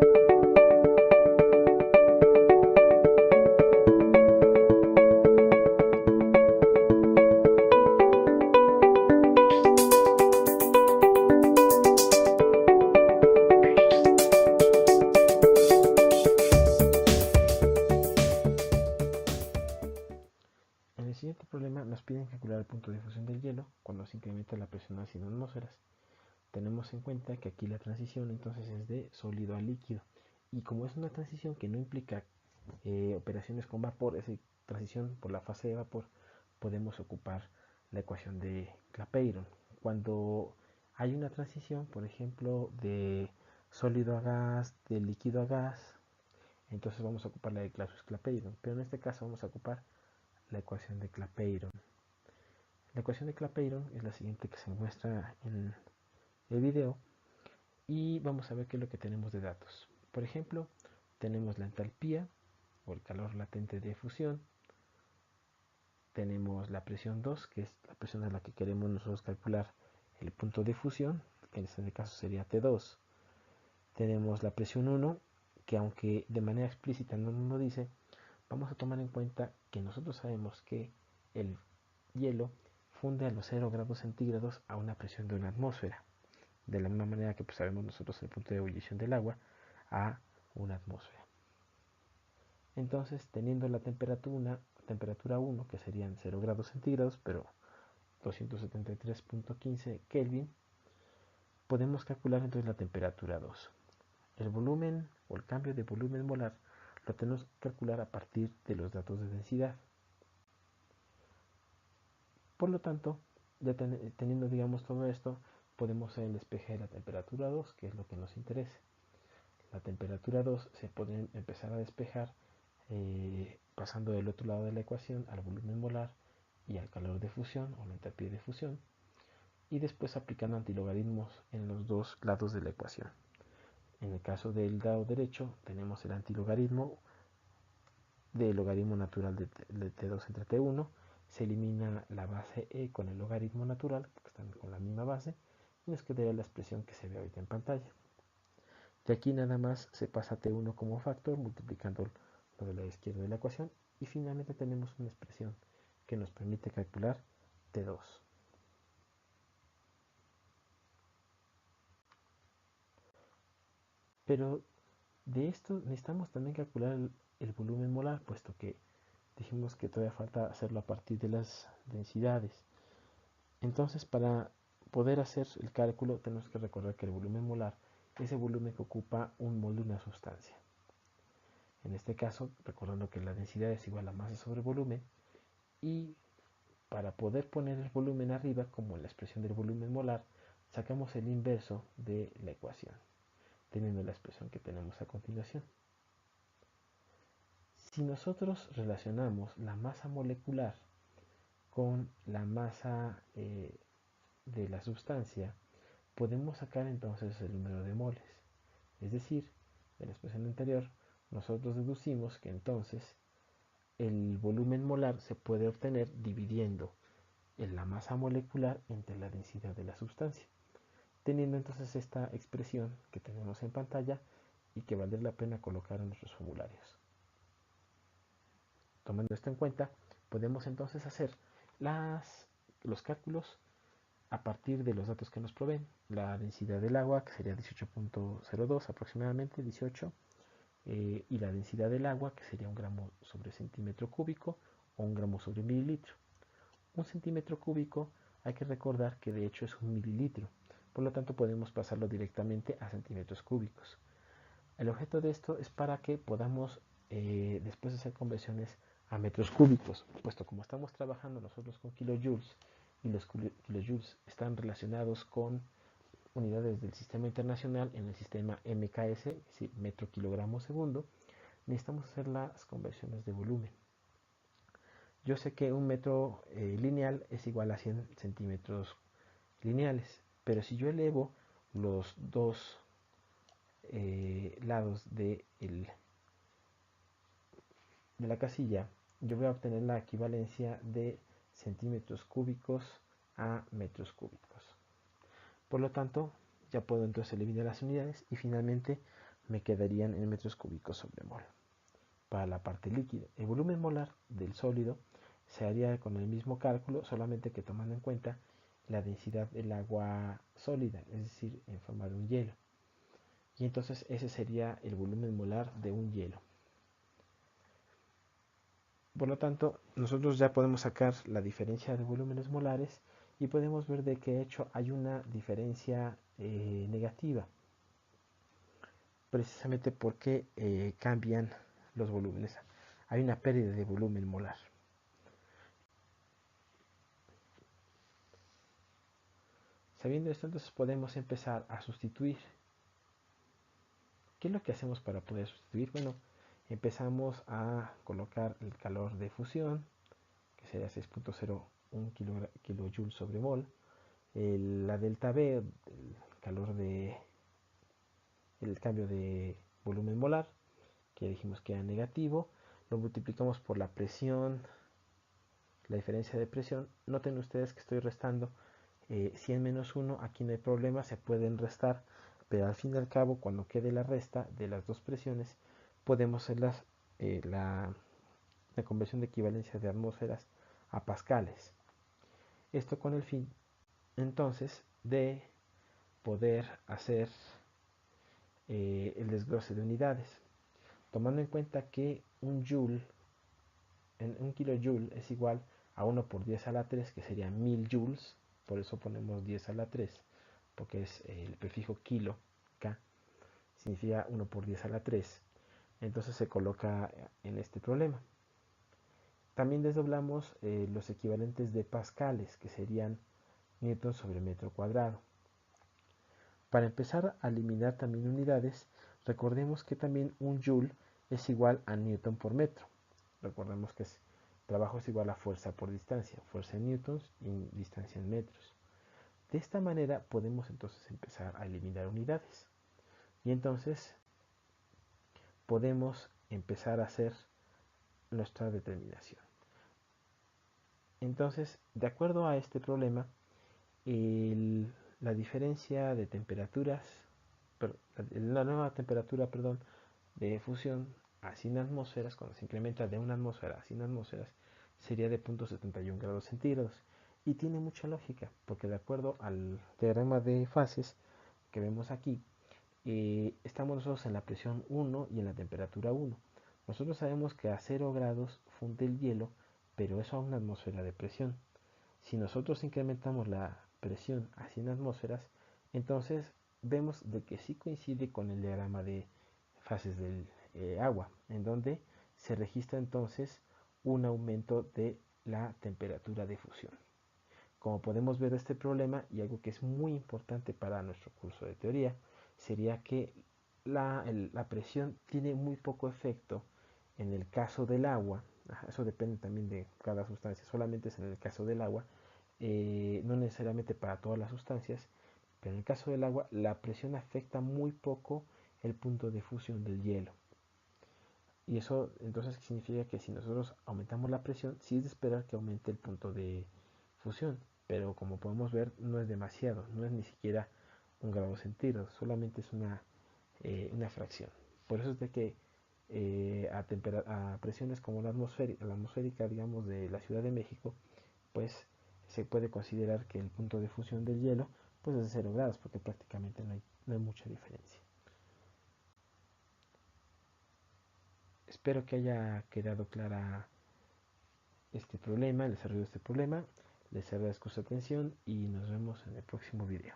En el siguiente problema nos piden calcular el punto de fusión del hielo cuando se incrementa la presión a 100 atmósferas. Tenemos en cuenta que aquí la transición entonces es de sólido a líquido, y como es una transición que no implica operaciones con vapor, es decir, transición por la fase de vapor, podemos ocupar la ecuación de Clapeyron. Cuando hay una transición, por ejemplo, de sólido a gas, de líquido a gas, entonces vamos a ocupar la de Clausius-Clapeyron, pero en este caso vamos a ocupar la ecuación de Clapeyron. La ecuación de Clapeyron es la siguiente que se muestra en el video, y vamos a ver qué es lo que tenemos de datos. Por ejemplo, tenemos la entalpía o el calor latente de fusión, tenemos la presión 2, que es la presión a la que queremos nosotros calcular el punto de fusión, que en este caso sería T2. Tenemos la presión 1, que aunque de manera explícita no nos lo dice, vamos a tomar en cuenta que nosotros sabemos que el hielo funde a los 0 grados centígrados a una presión de una atmósfera, de la misma manera que pues sabemos nosotros el punto de ebullición del agua a una atmósfera. Entonces, teniendo la temperatura 1, que serían 0 grados centígrados, pero 273.15 Kelvin, podemos calcular entonces la temperatura 2. El volumen o el cambio de volumen molar lo tenemos que calcular a partir de los datos de densidad. Por lo tanto, ya teniendo digamos todo esto, podemos hacer el despeje de la temperatura 2, que es lo que nos interesa. La temperatura 2 se puede empezar a despejar pasando del otro lado de la ecuación al volumen molar y al calor de fusión o la entalpía de fusión, y después aplicando antilogaritmos en los dos lados de la ecuación. En el caso del lado derecho tenemos el antilogaritmo del logaritmo natural de T2 entre T1, se elimina la base e con el logaritmo natural, que están con la misma base, y nos quedaría la expresión que se ve ahorita en pantalla. De aquí nada más se pasa T1 como factor, multiplicando lo de la izquierda de la ecuación, y finalmente tenemos una expresión que nos permite calcular T2. Pero de esto necesitamos también calcular el volumen molar, puesto que dijimos que todavía falta hacerlo a partir de las densidades. Entonces, para poder hacer el cálculo, tenemos que recordar que el volumen molar es el volumen que ocupa un mol de una sustancia. En este caso, recordando que la densidad es igual a masa sobre volumen, y para poder poner el volumen arriba, como en la expresión del volumen molar, sacamos el inverso de la ecuación, teniendo la expresión que tenemos a continuación. Si nosotros relacionamos la masa molecular con la masa de la sustancia, podemos sacar entonces el número de moles. Es decir, de la expresión anterior, nosotros deducimos que entonces el volumen molar se puede obtener dividiendo en la masa molecular entre la densidad de la sustancia, teniendo entonces esta expresión que tenemos en pantalla y que valdría la pena colocar en nuestros formularios. Tomando esto en cuenta, podemos entonces hacer los cálculos a partir de los datos que nos proveen. La densidad del agua, que sería 18.02 aproximadamente, 18, y la densidad del agua, que sería 1 gramo sobre centímetro cúbico o 1 gramo sobre mililitro. Un centímetro cúbico hay que recordar que de hecho es un mililitro, por lo tanto podemos pasarlo directamente a centímetros cúbicos. El objeto de esto es para que podamos después hacer conversiones a metros cúbicos, puesto como estamos trabajando nosotros con kilojoules y los kilojoules están relacionados con unidades del sistema internacional en el sistema MKS, es decir, metro kilogramo segundo, necesitamos hacer las conversiones de volumen. Yo sé que un metro lineal es igual a 100 centímetros lineales, pero si yo elevo los dos lados de la casilla, yo voy a obtener la equivalencia de centímetros cúbicos a metros cúbicos. Por lo tanto, ya puedo entonces eliminar las unidades y finalmente me quedarían en metros cúbicos sobre mol. Para la parte líquida, el volumen molar del sólido se haría con el mismo cálculo, solamente que tomando en cuenta la densidad del agua sólida, es decir, en forma de un hielo. Y entonces ese sería el volumen molar de un hielo. Por lo tanto, nosotros ya podemos sacar la diferencia de volúmenes molares y podemos ver de qué hecho hay una diferencia negativa, precisamente porque cambian los volúmenes. Hay una pérdida de volumen molar. Sabiendo esto, entonces podemos empezar a sustituir. ¿Qué es lo que hacemos para poder sustituir? Bueno, empezamos a colocar el calor de fusión, que sería 6.01 kilojoules sobre mol, la delta B, el cambio de volumen molar, que dijimos que era negativo, lo multiplicamos por la presión, la diferencia de presión. Noten ustedes que estoy restando 100 menos 1, aquí no hay problema, se pueden restar, pero al fin y al cabo, cuando quede la resta de las dos presiones, podemos hacer la conversión de equivalencia de atmósferas a pascales. Esto con el fin, entonces, de poder hacer el desglose de unidades, tomando en cuenta que un kilojoule es igual a 1 por 10 a la 3, que sería 1000 joules, por eso ponemos 10 a la 3, porque es el prefijo kilo, K, significa 1 por 10 a la 3, entonces se coloca en este problema. También desdoblamos los equivalentes de pascales, que serían newton sobre metro cuadrado. Para empezar a eliminar también unidades, recordemos que también un joule es igual a newton por metro. Recordemos que trabajo es igual a fuerza por distancia, fuerza en newtons y distancia en metros. De esta manera podemos entonces empezar a eliminar unidades. Y entonces podemos empezar a hacer nuestra determinación. Entonces, de acuerdo a este problema, la diferencia de temperaturas, la nueva temperatura, de fusión a 100 atmósferas, cuando se incrementa de una atmósfera a 100 atmósferas, sería de 0.71 grados centígrados. Y tiene mucha lógica, porque de acuerdo al diagrama de fases que vemos aquí, estamos nosotros en la presión 1 y en la temperatura 1. Nosotros sabemos que a 0 grados funde el hielo, pero eso a una atmósfera de presión. Si nosotros incrementamos la presión a 100 atmósferas, entonces vemos de que sí coincide con el diagrama de fases del agua, en donde se registra entonces un aumento de la temperatura de fusión. Como podemos ver, este problema, y algo que es muy importante para nuestro curso de teoría, sería que la presión tiene muy poco efecto en el caso del agua. Eso depende también de cada sustancia, solamente es en el caso del agua, no necesariamente para todas las sustancias, pero en el caso del agua la presión afecta muy poco el punto de fusión del hielo. Y eso entonces significa que si nosotros aumentamos la presión, sí es de esperar que aumente el punto de fusión, pero como podemos ver no es demasiado, no es ni siquiera un grado centígrado, solamente es una fracción. Por eso es de que a presiones como la atmosférica, digamos, de la Ciudad de México, pues se puede considerar que el punto de fusión del hielo pues es de 0 grados, porque prácticamente no hay mucha diferencia. Espero que haya quedado clara este problema, el desarrollo de este problema. Les agradezco su atención y nos vemos en el próximo video.